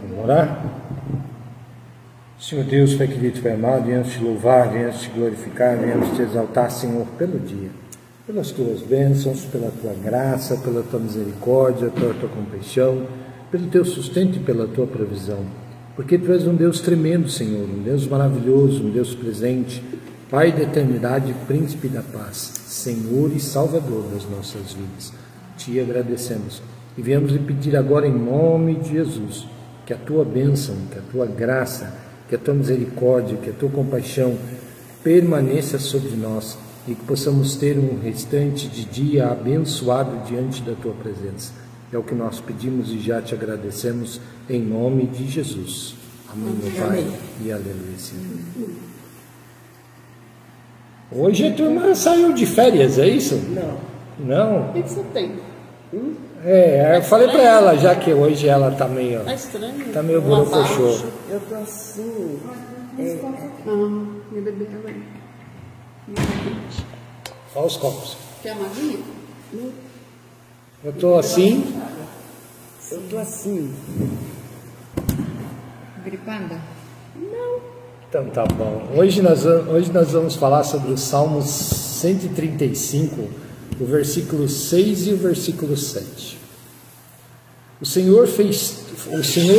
Vamos orar? Senhor Deus, Pai querido, Pai amado, viemos te louvar, viemos te glorificar, viemos te exaltar, Senhor, pelo dia, pelas tuas bênçãos, pela tua graça, pela tua misericórdia, pela tua compaixão, pelo teu sustento e pela tua provisão. Porque tu és um Deus tremendo, Senhor, um Deus maravilhoso, um Deus presente, Pai da eternidade, Príncipe da paz, Senhor e Salvador das nossas vidas. Te agradecemos e viemos lhe pedir agora em nome de Jesus que a tua bênção, que a tua graça, que a tua misericórdia, que a tua compaixão permaneça sobre nós e que possamos ter um restante de dia abençoado diante da tua presença. É o que nós pedimos e já te agradecemos em nome de Jesus. Amém, meu Pai, e aleluia, Senhor. Hoje a turma saiu de férias, é isso? Não? O que você tem? Eu falei pra ela, já que hoje ela tá meio... Tá estranho. Tá meio borocochô. Eu tô assim. Minha bebê também. Olha os copos. Quer uma aguinha? Eu tô assim. Eu tô assim. Gripada? Então tá bom. Hoje nós vamos falar sobre o Salmos 135, o versículo 6 e o versículo 7. O Senhor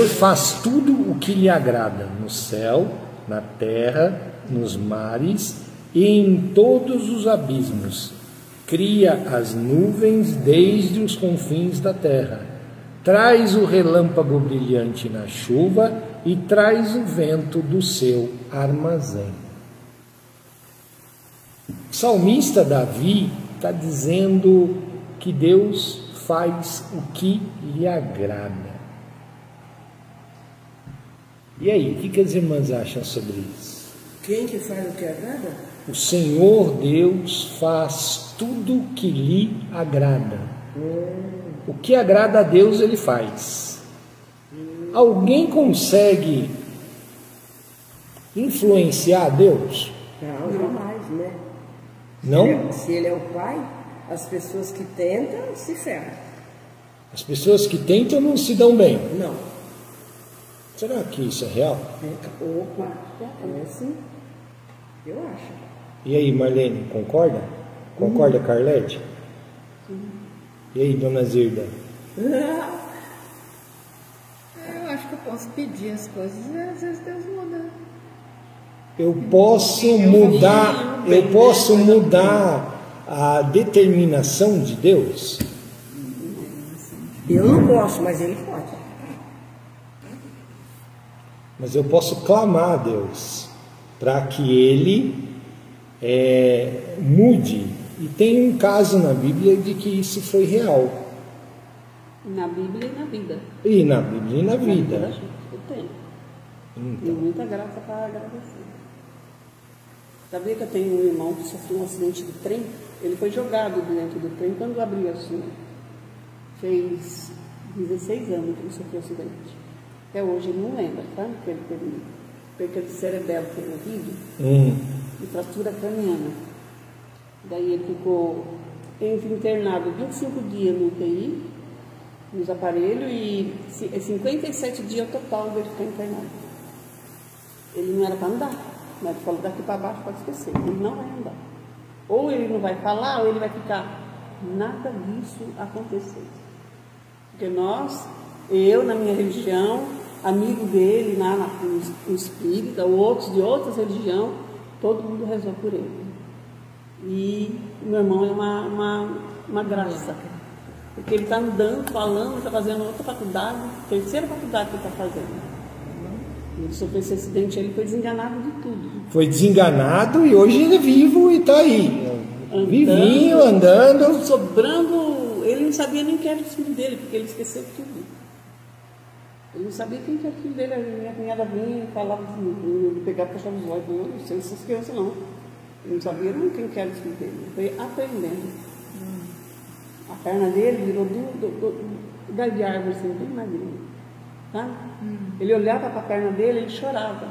faz tudo o que lhe agrada, no céu, na terra, nos mares e em todos os abismos. Cria as nuvens desde os confins da terra. Traz o relâmpago brilhante na chuva e traz o vento do seu armazém. O salmista Davi está dizendo que Deus faz o que lhe agrada. E aí, o que as irmãs acham sobre isso? Quem que faz o que agrada? O Senhor Deus faz tudo o que lhe agrada. O que agrada a Deus, Ele faz. Alguém consegue influenciar Deus? Não, jamais, né? Não? Se ele é o pai, as pessoas que tentam se ferram. As pessoas que tentam não se dão bem. Não. Será que isso é real? Opa, é assim. Eu acho. E aí, Marlene, concorda? Concorda, Carlete? E aí, dona Zirda? Eu acho que eu posso pedir as coisas e às vezes Deus muda. Eu posso mudar a determinação de Deus? Eu não posso, mas ele pode. Mas eu posso clamar a Deus para que Ele mude. E tem um caso na Bíblia de que isso foi real. Na Bíblia e na vida. E na Bíblia e na vida. Eu tenho. Tenho muita graça para agradecer. Sabia que eu tenho um irmão que sofreu um acidente de trem? Ele foi jogado dentro do trem quando abriu assim. Fez 16 anos que ele sofreu acidente. Até hoje ele não lembra, tá? Que ele teve perca de cerebelo horrível e fratura craniana. Daí ele ficou internado 25 dias no UTI, nos aparelhos, e 57 dias total ele ficar internado. Ele não era para andar, mas ele falou: daqui para baixo pode esquecer, ele não vai andar. Ou ele não vai falar, ou ele vai ficar. Nada disso aconteceu. Porque eu na minha religião, amigo dele lá no espírita, outros de outras religiões, todo mundo rezou por ele. E meu irmão é uma graça. Porque ele está andando, falando, está fazendo outra faculdade, terceira faculdade que ele está fazendo. Ele sofreu esse acidente, ele foi desenganado de tudo. Foi desenganado e hoje ele é vivo e está aí. Vivinho, andando. Sobrando, ele não sabia nem quem era o filho dele, porque ele esqueceu tudo. Ele não sabia quem era o filho dele. A minha cunhada vinha e falava assim, ele pegava para os olhos, eu não sei essas crianças não. Ele não sabia nem quem era o filho dele. Ele foi aprendendo. A perna dele virou do galho de árvore, assim, bem magrinho. Tá? Ele olhava para a perna dele, ele chorava.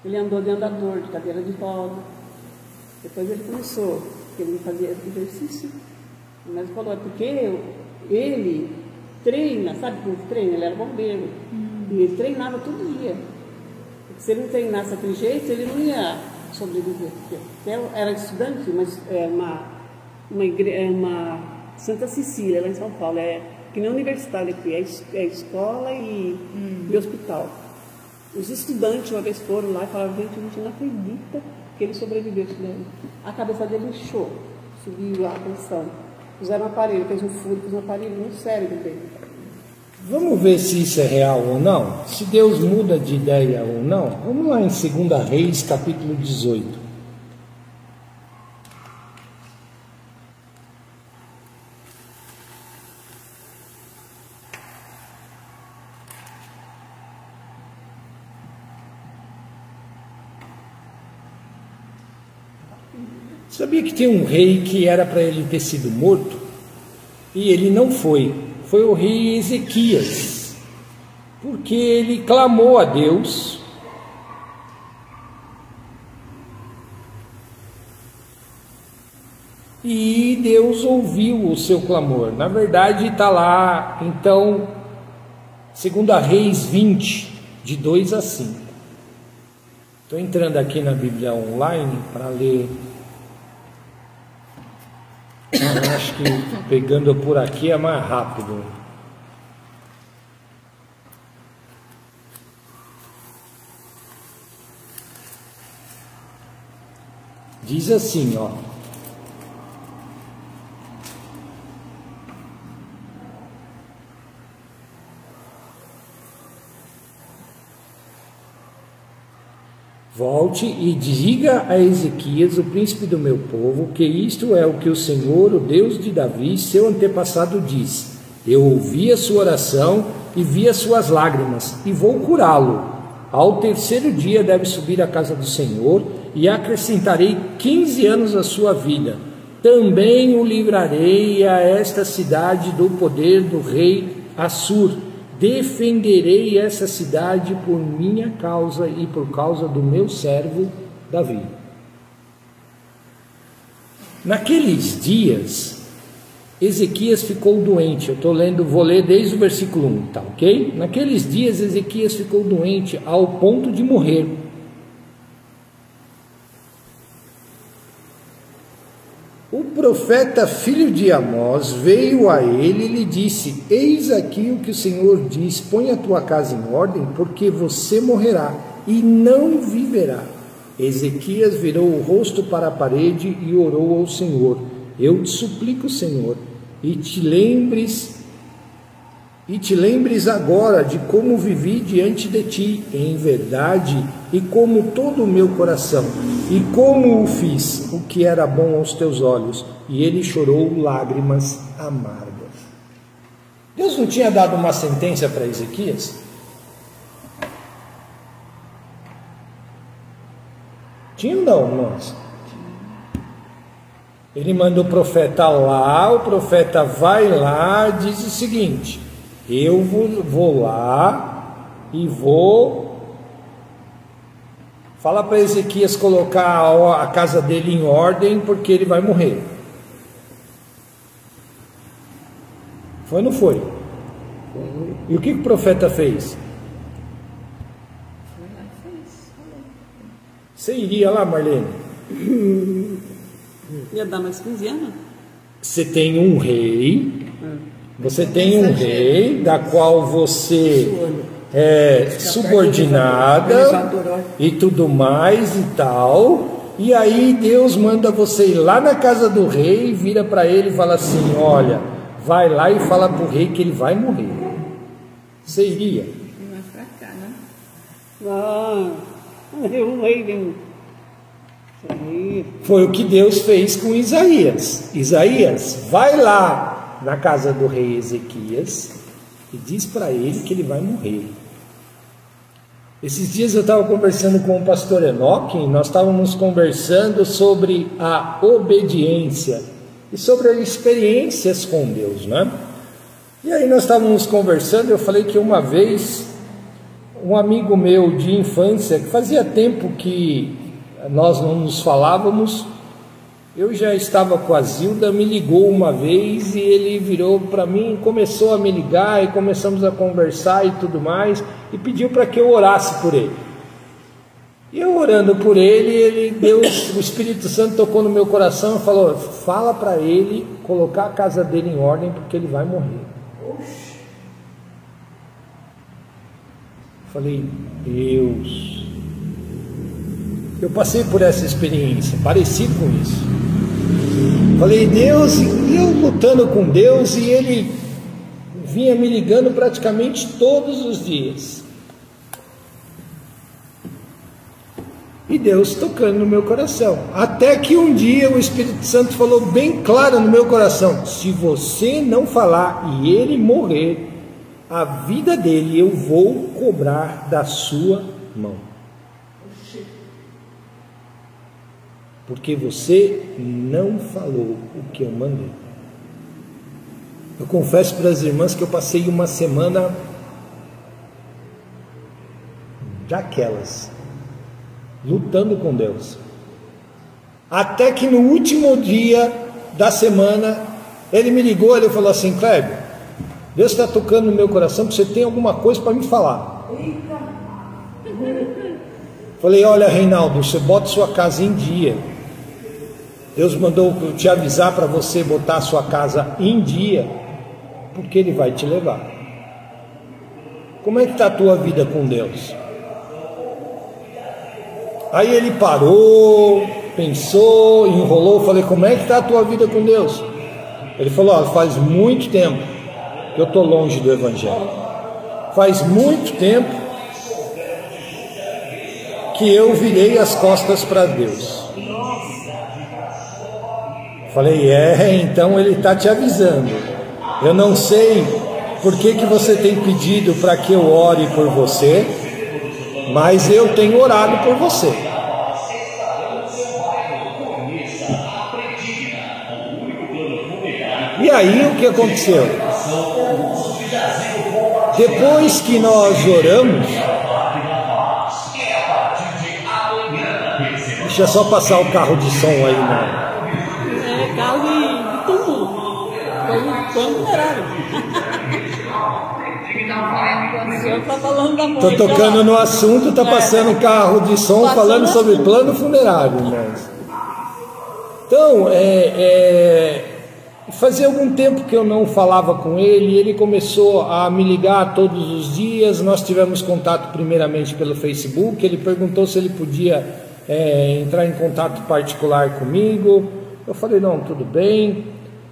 Ele andou de andador, de cadeira de roda. Depois ele começou, porque ele fazia exercício. Mas ele falou: é porque ele treina, sabe como treina? Ele era bombeiro. E ele treinava todo dia. Porque se ele não treinasse daquele jeito, ele não ia sobreviver. Porque era estudante, mas é uma Santa Cecília, lá em São Paulo. É que nem a universidade aqui, é escola e hospital. Os estudantes uma vez foram lá e falaram, gente, a gente não acredita que ele sobreviveu isso daí. A cabeça dele inchou, subiu a pressão. Fizeram um aparelho, fez um furo, fez um aparelho no cérebro dele. Vamos ver se isso é real ou não? Se Deus muda de ideia ou não? Vamos lá em 2 Reis, capítulo 18. Sabia que tem um rei que era para ele ter sido morto? E ele não foi. Foi o rei Ezequias. Porque ele clamou a Deus. E Deus ouviu o seu clamor. Na verdade está lá, então, 2 Reis 20, de 2 a 5. Estou entrando aqui na Bíblia online para ler. Eu acho que pegando por aqui é mais rápido. Diz assim, ó. Volte e diga a Ezequias, o príncipe do meu povo, que isto é o que o Senhor, o Deus de Davi, seu antepassado, diz. Eu ouvi a sua oração e vi as suas lágrimas, e vou curá-lo. Ao 3º dia deve subir à casa do Senhor, e acrescentarei 15 anos à sua vida. Também o livrarei a esta cidade do poder do rei Assur. Defenderei essa cidade por minha causa e por causa do meu servo Davi. Naqueles dias, Ezequias ficou doente. Eu estou lendo, vou ler desde o versículo 1, tá ok? Naqueles dias, Ezequias ficou doente ao ponto de morrer. O profeta filho de Amós veio a ele e lhe disse: eis aqui o que o Senhor diz, põe a tua casa em ordem, porque você morrerá e não viverá. Ezequias virou o rosto para a parede e orou ao Senhor: eu te suplico, Senhor, e te lembres agora de como vivi diante de ti em verdade e como todo o meu coração, e como o fiz, o que era bom aos teus olhos. E ele chorou lágrimas amargas. Deus não tinha dado uma sentença para Ezequias? Tinha ou não, irmãos? Ele manda o profeta lá, o profeta vai lá, diz o seguinte: eu vou lá e vou... Fala para Ezequias colocar a casa dele em ordem, porque ele vai morrer. Foi ou não foi? E o que o profeta fez? Você iria lá, Marlene? Ia dar mais 15 anos? Você tem um rei, você tem um rei, da qual você é subordinada e tudo mais e tal, e aí Deus manda você ir lá na casa do rei, vira para ele e fala assim: olha, vai lá e fala para o rei que ele vai morrer. Você iria? Não vai pra cá, né? Não, eu rei. Foi o que Deus fez com Isaías. Isaías, vai lá na casa do rei Ezequias e diz para ele que ele vai morrer. Esses dias eu estava conversando com o pastor Enoque, e nós estávamos conversando sobre a obediência e sobre as experiências com Deus, né? E aí nós estávamos conversando, eu falei que uma vez um amigo meu de infância, que fazia tempo que nós não nos falávamos, Eu já estava com a Zilda, me ligou uma vez e ele virou para mim, começou a me ligar e começamos a conversar e tudo mais, e pediu para que eu orasse por ele. E eu orando por ele, o Espírito Santo tocou no meu coração e falou: fala para ele colocar a casa dele em ordem, porque ele vai morrer. Falei: Deus, eu passei por essa experiência, parecido com isso. Falei: Deus, e eu lutando com Deus, e ele vinha me ligando praticamente todos os dias. E Deus tocando no meu coração. Até que um dia o Espírito Santo falou bem claro no meu coração: se você não falar e ele morrer, a vida dele eu vou cobrar da sua mão. Porque você não falou o que eu mandei. Eu confesso para as irmãs que eu passei uma semana daquelas, lutando com Deus. Até que no último dia da semana, ele me ligou, ele falou assim: Cléber, Deus está tocando no meu coração, que você tem alguma coisa para me falar. Falei: olha, Reinaldo, você bota sua casa em dia. Deus mandou eu te avisar para você botar a sua casa em dia, porque Ele vai te levar. Como é que está a tua vida com Deus? Aí ele parou, pensou, enrolou. Falei: como é que está a tua vida com Deus? Ele falou: ó, faz muito tempo que eu estou longe do Evangelho. Faz muito tempo que eu virei as costas para Deus. Falei: então ele está te avisando. Eu não sei por que você tem pedido para que eu ore por você, mas eu tenho orado por você. E aí o que aconteceu? Depois que nós oramos, deixa só passar o carro de som aí, né? É carro de túmulo. Foi numerário. Estou tocando no assunto, está passando carro de som falando sobre plano funerário. Mas... Então, fazia algum tempo que eu não falava com ele, ele começou a me ligar todos os dias. Nós tivemos contato primeiramente pelo Facebook. Ele perguntou se ele podia entrar em contato particular comigo. Eu falei: não, tudo bem.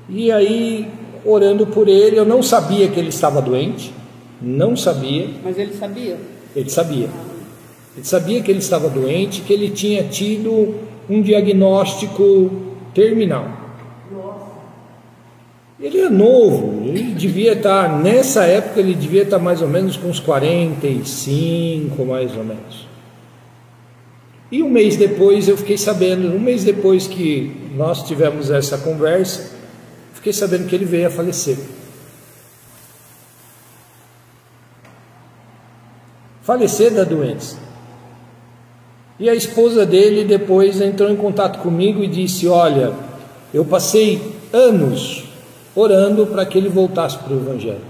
E aí, orando por ele, eu não sabia que ele estava doente, não sabia. Mas ele sabia? Ele sabia. Ele sabia que ele estava doente, que ele tinha tido um diagnóstico terminal. Ele é novo, ele devia estar, nessa época ele devia estar mais ou menos com uns 45, mais ou menos. E um mês depois eu fiquei sabendo, um mês depois que nós tivemos essa conversa, fiquei sabendo que ele veio a falecer. Falecer da doença. E a esposa dele depois entrou em contato comigo e disse: olha, eu passei anos orando para que ele voltasse para o Evangelho.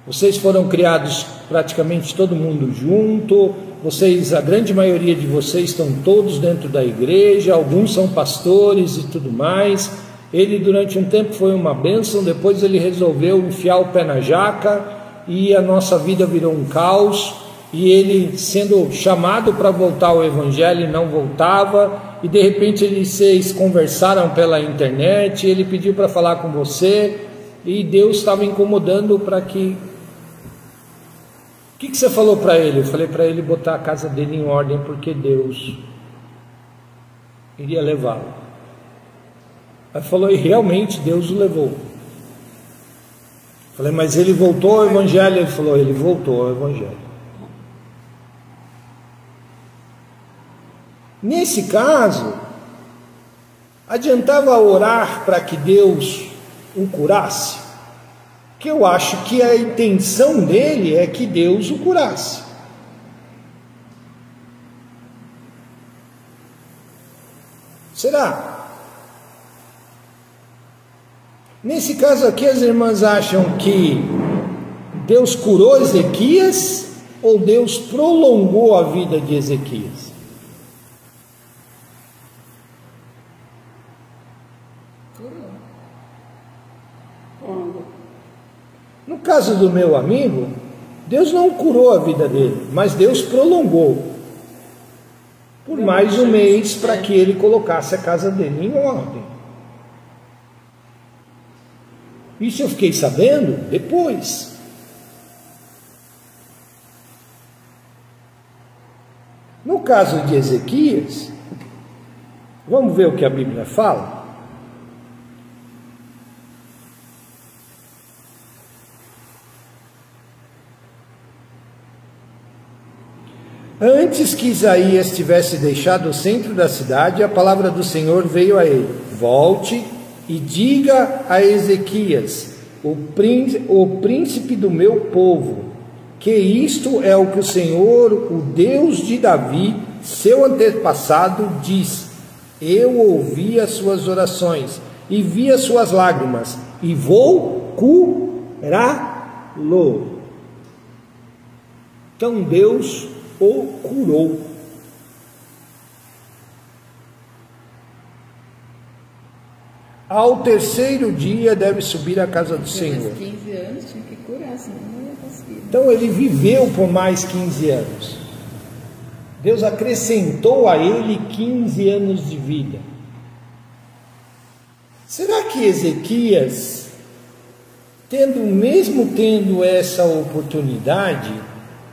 Vocês foram criados praticamente todo mundo junto, vocês, a grande maioria de vocês estão todos dentro da igreja, alguns são pastores e tudo mais. Ele durante um tempo foi uma bênção, depois ele resolveu enfiar o pé na jaca e a nossa vida virou um caos, e ele sendo chamado para voltar ao Evangelho não voltava, e de repente vocês conversaram pela internet, ele pediu para falar com você, e Deus estava incomodando para que... O que você falou para ele? Eu falei para ele botar a casa dele em ordem, porque Deus iria levá-lo. Aí falou: e realmente Deus o levou. Eu falei: mas ele voltou ao Evangelho? Ele falou: ele voltou ao Evangelho. Nesse caso, adiantava orar para que Deus o curasse? Que eu acho que a intenção dele é que Deus o curasse. Será? Nesse caso aqui, as irmãs acham que Deus curou Ezequias ou Deus prolongou a vida de Ezequias? No caso do meu amigo, Deus não curou a vida dele, mas Deus prolongou por mais um mês para que ele colocasse a casa dele em ordem. Isso eu fiquei sabendo depois. No caso de Ezequias, vamos ver o que a Bíblia fala? Antes que Isaías tivesse deixado o centro da cidade, a palavra do Senhor veio a ele: volte e diga a Ezequias, o príncipe do meu povo, que isto é o que o Senhor, o Deus de Davi, seu antepassado, diz: eu ouvi as suas orações e vi as suas lágrimas, e vou curá-lo. Então Deus o curou. Ao terceiro dia deve subir à casa do Senhor. 15 anos tinha que curar, senão não ia conseguir. Então ele viveu por mais 15 anos. Deus acrescentou a ele 15 anos de vida. Será que Ezequias, mesmo tendo essa oportunidade,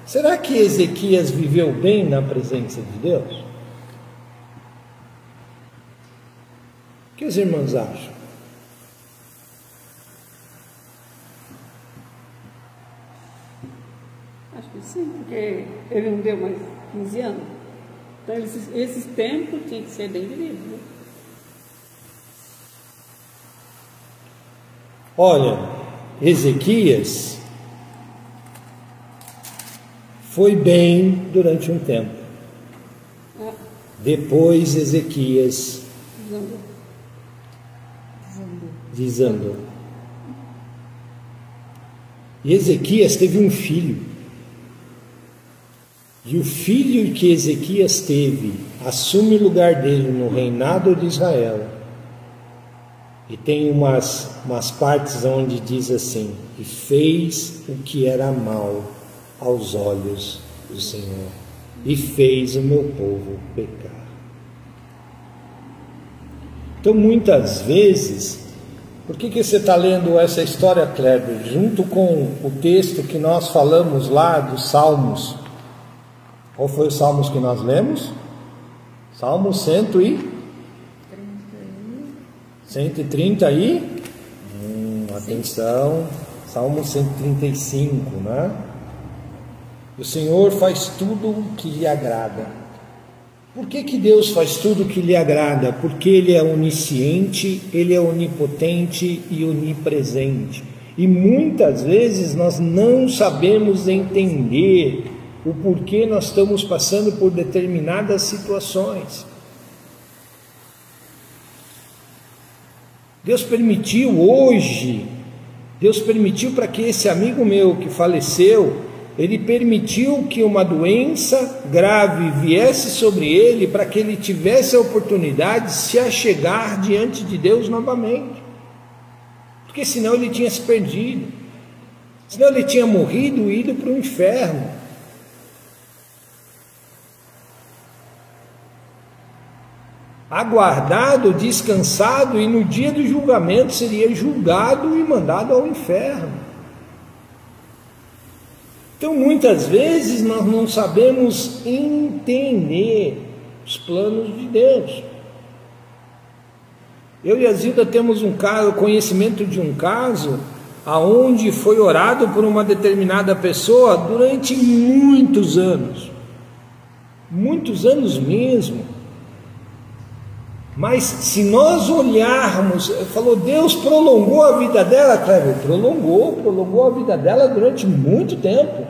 será que Ezequias viveu bem na presença de Deus? O que os irmãos acham? Acho que sim, porque ele não deu mais 15 anos. Então esses tempos tinham que ser bem vividos, né? Olha, Ezequias foi bem durante um tempo. Depois Ezequias desandou. E Ezequias teve um filho. E o filho que Ezequias teve assume o lugar dele no reinado de Israel. E tem umas partes onde diz assim: e fez o que era mal aos olhos do Senhor, e fez o meu povo pecar. Então muitas vezes, por que você está lendo essa história, Kleber, junto com o texto que nós falamos lá dos Salmos? Qual foi os Salmos que nós lemos? Salmo 130 aí? Atenção, Salmo 135, né? O Senhor faz tudo o que lhe agrada. Por que Deus faz tudo o que lhe agrada? Porque Ele é onisciente, Ele é onipotente e onipresente. E muitas vezes nós não sabemos entender o porquê nós estamos passando por determinadas situações. Deus permitiu para que esse amigo meu que faleceu, ele permitiu que uma doença grave viesse sobre ele para que ele tivesse a oportunidade de se achegar diante de Deus novamente. Porque senão ele tinha se perdido. Senão ele tinha morrido e ido para o inferno. Aguardado, descansado, e no dia do julgamento seria julgado e mandado ao inferno. Então muitas vezes nós não sabemos entender os planos de Deus. Eu e a Zilda temos conhecimento de um caso aonde foi orado por uma determinada pessoa durante muitos anos mesmo. Mas se nós olharmos, falou, Deus prolongou a vida dela, Cleber, prolongou a vida dela durante muito tempo.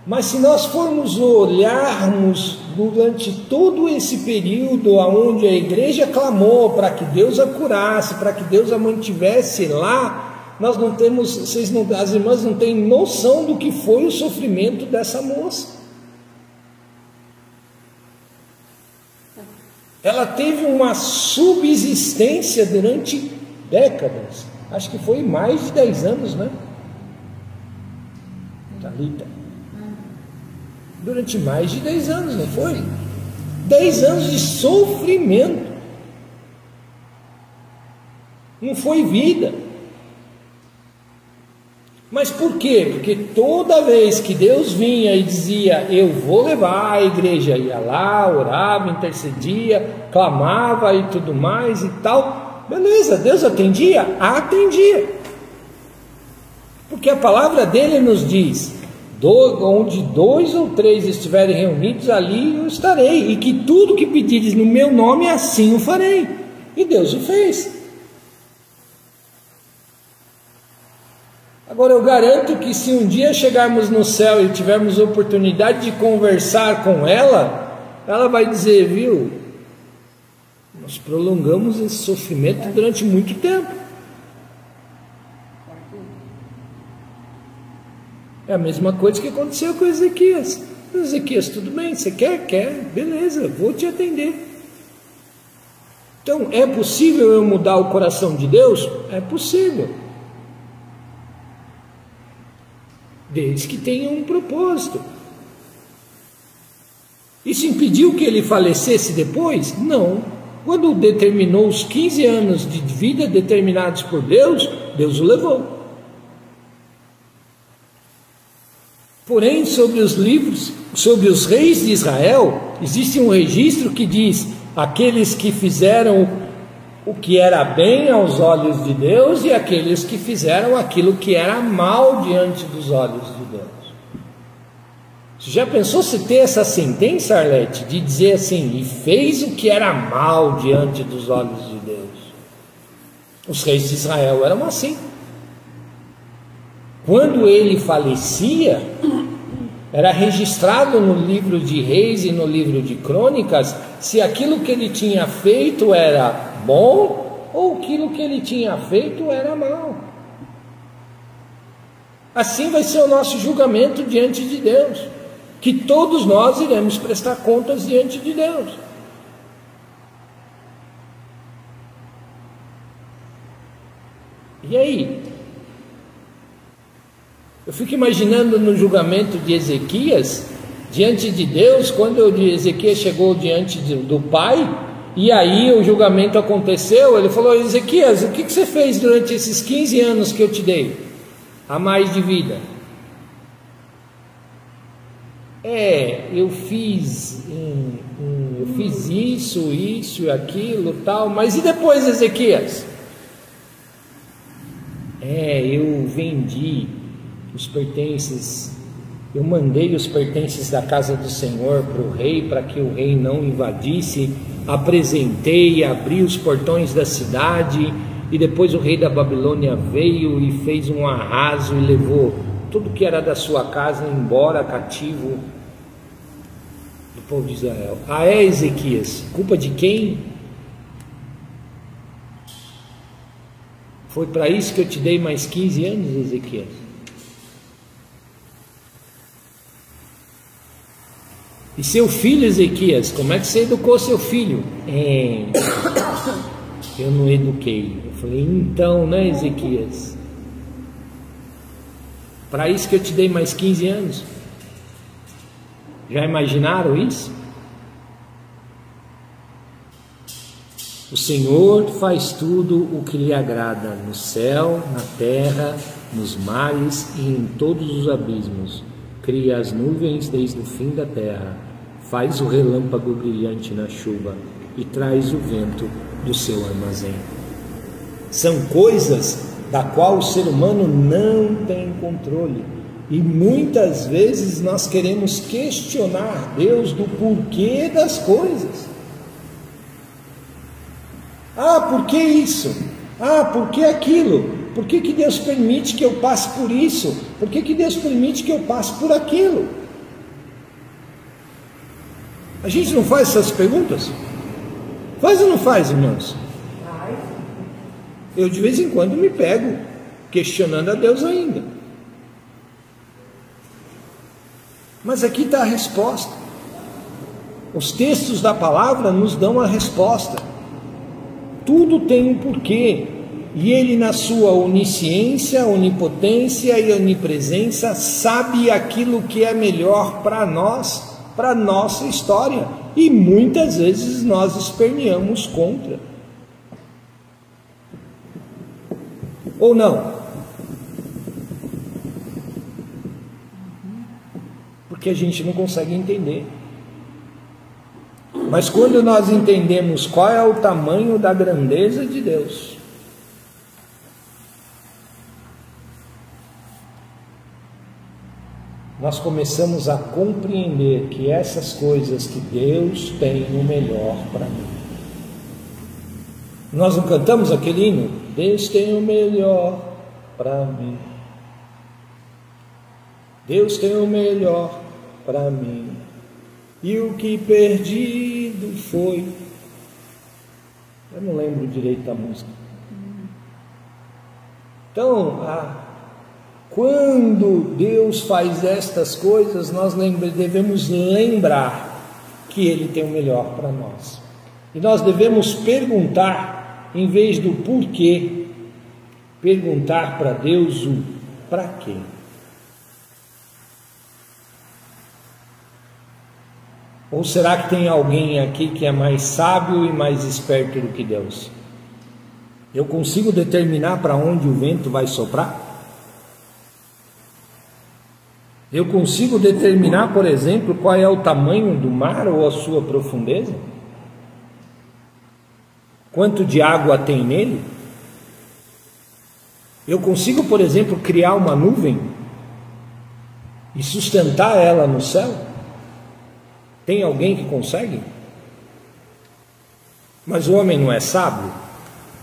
Mas se nós formos olharmos durante todo esse período onde a igreja clamou para que Deus a curasse, para que Deus a mantivesse lá, nós não temos, as irmãs não têm noção do que foi o sofrimento dessa moça. Ela teve uma subsistência durante décadas, acho que foi mais de 10 anos, né? Thalita. Durante mais de 10 anos, não foi? 10 anos de sofrimento. Não foi vida. Mas por quê? Porque toda vez que Deus vinha e dizia, eu vou levar, a igreja ia lá, orava, intercedia, clamava e tudo mais e tal. Beleza, Deus atendia? Atendia. Porque a palavra dele nos diz, onde 2 ou 3 estiverem reunidos, ali eu estarei, e que tudo que pedires no meu nome, assim o farei. E Deus o fez. Agora eu garanto que se um dia chegarmos no céu e tivermos oportunidade de conversar com ela, ela vai dizer, viu, nós prolongamos esse sofrimento durante muito tempo. É a mesma coisa que aconteceu com Ezequias. Ezequias, tudo bem, você quer? Quer, beleza, vou te atender. Então, é possível eu mudar o coração de Deus? É possível. Desde que tenha um propósito. Isso impediu que ele falecesse depois? Não. Quando determinou os 15 anos de vida determinados por Deus, Deus o levou. Porém, sobre os reis de Israel, existe um registro que diz, aqueles que fizeram o que era bem aos olhos de Deus e aqueles que fizeram aquilo que era mal diante dos olhos de Deus. Você já pensou se ter essa sentença, Arlete, de dizer assim, e fez o que era mal diante dos olhos de Deus? Os reis de Israel eram assim. Quando ele falecia, era registrado no livro de Reis e no livro de Crônicas se aquilo que ele tinha feito era bom ou aquilo que ele tinha feito era mal. Assim vai ser o nosso julgamento diante de Deus, que todos nós iremos prestar contas diante de Deus. E aí? Eu fico imaginando no julgamento de Ezequias, diante de Deus, quando Ezequias chegou diante do pai, e aí o julgamento aconteceu, ele falou, Ezequias, o que você fez durante esses 15 anos que eu te dei, a mais de vida? Eu fiz isso e aquilo, tal, mas e depois, Ezequias? Eu vendi os pertences, eu mandei os pertences da casa do Senhor para o rei, para que o rei não invadisse, apresentei, abri os portões da cidade, e depois o rei da Babilônia veio e fez um arraso e levou tudo que era da sua casa embora cativo do povo de Israel. Ezequias, culpa de quem? Foi para isso que eu te dei mais 15 anos, Ezequias? E seu filho, Ezequias, como é que você educou seu filho? Eu não eduquei. Eu falei, então, né, Ezequias? Para isso que eu te dei mais 15 anos? Já imaginaram isso? O Senhor faz tudo o que lhe agrada, no céu, na terra, nos mares e em todos os abismos. Cria as nuvens desde o fim da terra, faz o relâmpago brilhante na chuva e traz o vento do seu armazém. São coisas da qual o ser humano não tem controle, e muitas vezes nós queremos questionar Deus do porquê das coisas. Por que isso? Por que aquilo? Por que Deus permite que eu passe por isso? Por que Deus permite que eu passe por aquilo? A gente não faz essas perguntas? Faz ou não faz, irmãos? Eu de vez em quando me pego questionando a Deus ainda. Mas aqui está a resposta. Os textos da palavra nos dão a resposta. Tudo tem um porquê. E Ele, na sua onisciência, onipotência e onipresença, sabe aquilo que é melhor para nós, para a nossa história. E muitas vezes nós esperneamos contra. Ou não? Porque a gente não consegue entender. Mas quando nós entendemos qual é o tamanho da grandeza de Deus, nós começamos a compreender que essas coisas que Deus tem o melhor para mim. Nós não cantamos aquele hino? Deus tem o melhor para mim. Deus tem o melhor para mim. E o que perdido foi. Eu não lembro direito da música. Então, quando Deus faz estas coisas, nós devemos lembrar que Ele tem o melhor para nós. E nós devemos perguntar, em vez do porquê, perguntar para Deus o para quê. Ou será que tem alguém aqui que é mais sábio e mais esperto do que Deus? Eu consigo determinar para onde o vento vai soprar? Eu consigo determinar, por exemplo, qual é o tamanho do mar ou a sua profundeza? Quanto de água tem nele? Eu consigo, por exemplo, criar uma nuvem e sustentar ela no céu? Tem alguém que consegue? Mas o homem não é sábio?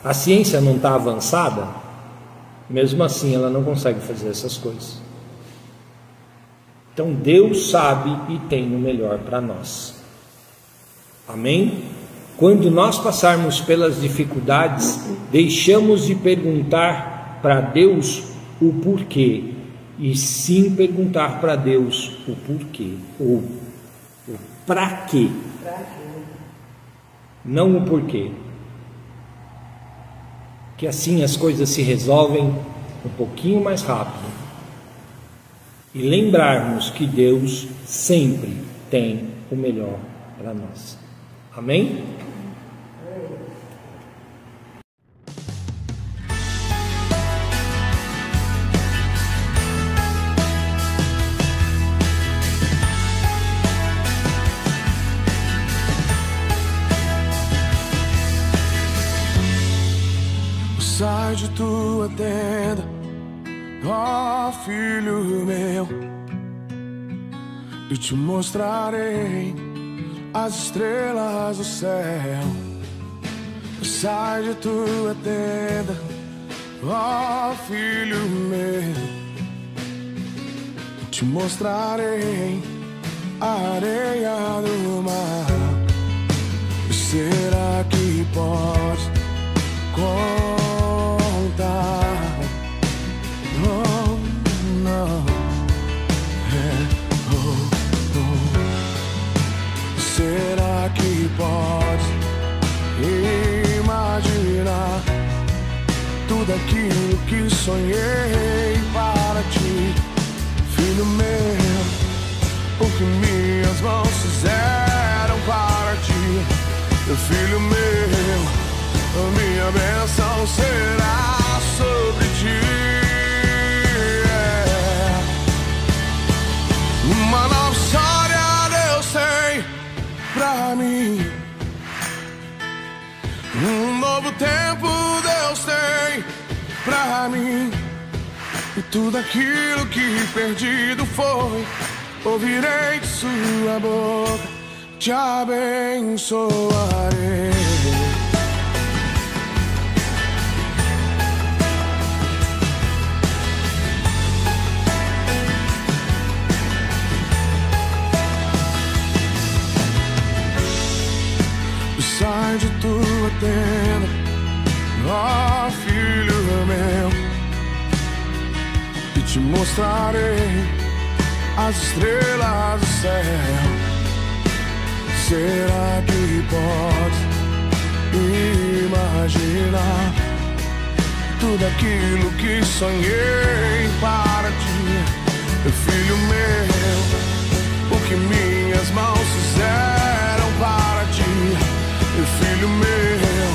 A ciência não está avançada? Mesmo assim, ela não consegue fazer essas coisas. Então Deus sabe e tem o melhor para nós. Amém? Quando nós passarmos pelas dificuldades, deixamos de perguntar para Deus o porquê, e sim perguntar para Deus o porquê, ou o para quê, não o porquê. Que assim as coisas se resolvem um pouquinho mais rápido. E lembrarmos que Deus sempre tem o melhor para nós. Amém? Sai de tua tenda, ó filho meu, e te mostrarei as estrelas do céu. Sai de tua tenda, ó filho meu, e te mostrarei a areia do mar. E será que pode contar? Oh, não. Será que pode imaginar tudo aquilo que sonhei para ti, filho meu? O que minhas mãos fizeram para ti, meu filho meu. A minha bênção será sobre ti. Uma nova história Deus tem pra mim. Um novo tempo Deus tem pra mim. E tudo aquilo que perdido foi, ouvirei de sua boca, te abençoarei. tenda, ó filho meu, e te mostrarei as estrelas do céu. Será que pode imaginar tudo aquilo que sonhei para ti, filho meu? O que minhas mãos fizeram para ti, filho meu,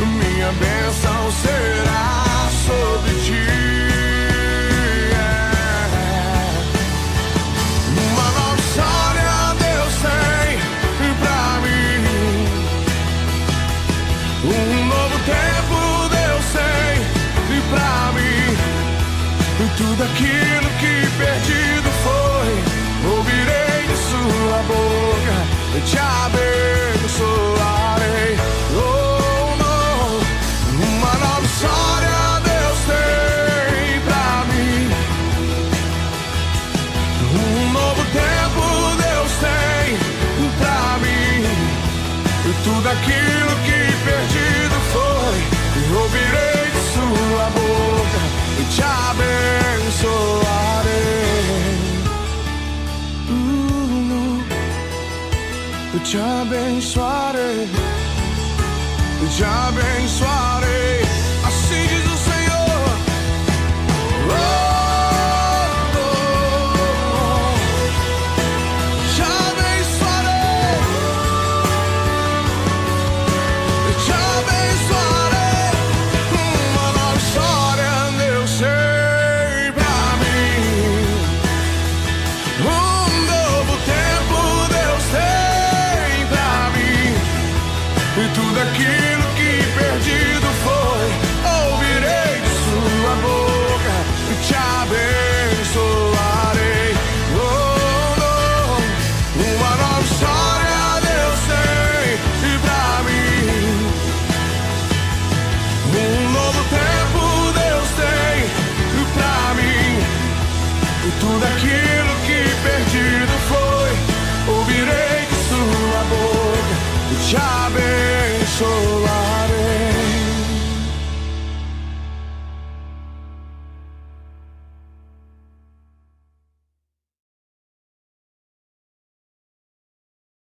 minha bênção será sobre ti. Uma nova história Deus tem pra mim, um novo tempo Deus tem pra mim. Tudo aquilo que perdido foi, ouvirei de sua boca, te abençoarei. Oh, não, uma nova história Deus tem pra mim, um novo tempo Deus tem pra mim. Tudo aquilo que perdido foi, ouvirei de sua boca, te abençoarei. Te abençoarei, te abençoarei. Assim diz o Senhor. Oh, oh, te abençoarei, te abençoarei. Uma nova história Deus tem pra mim, um novo tempo Deus tem pra mim. E tudo aquilo que perdido foi, ouvirei de sua boca, te abençoarei.